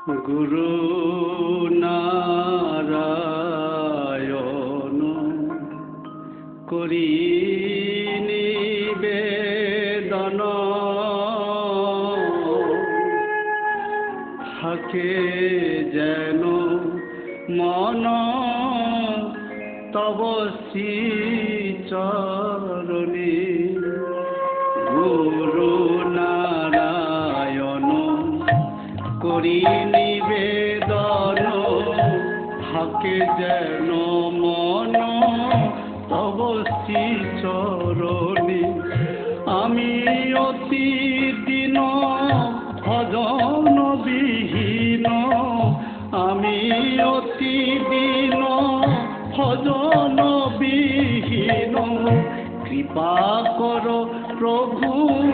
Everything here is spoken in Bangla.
গুরু নারায়ণ করি নিবেদন, থাকে যেন মন তব শ্রী চরণে। গুরু নারায়ণ করি নিবেদন, থাকে যেন মন তব শ্রী চরণে। আমি অতি দীন ভজন বিহীন, আমি অতি দীন ভজন বিহীন, কৃপা কর প্রভু।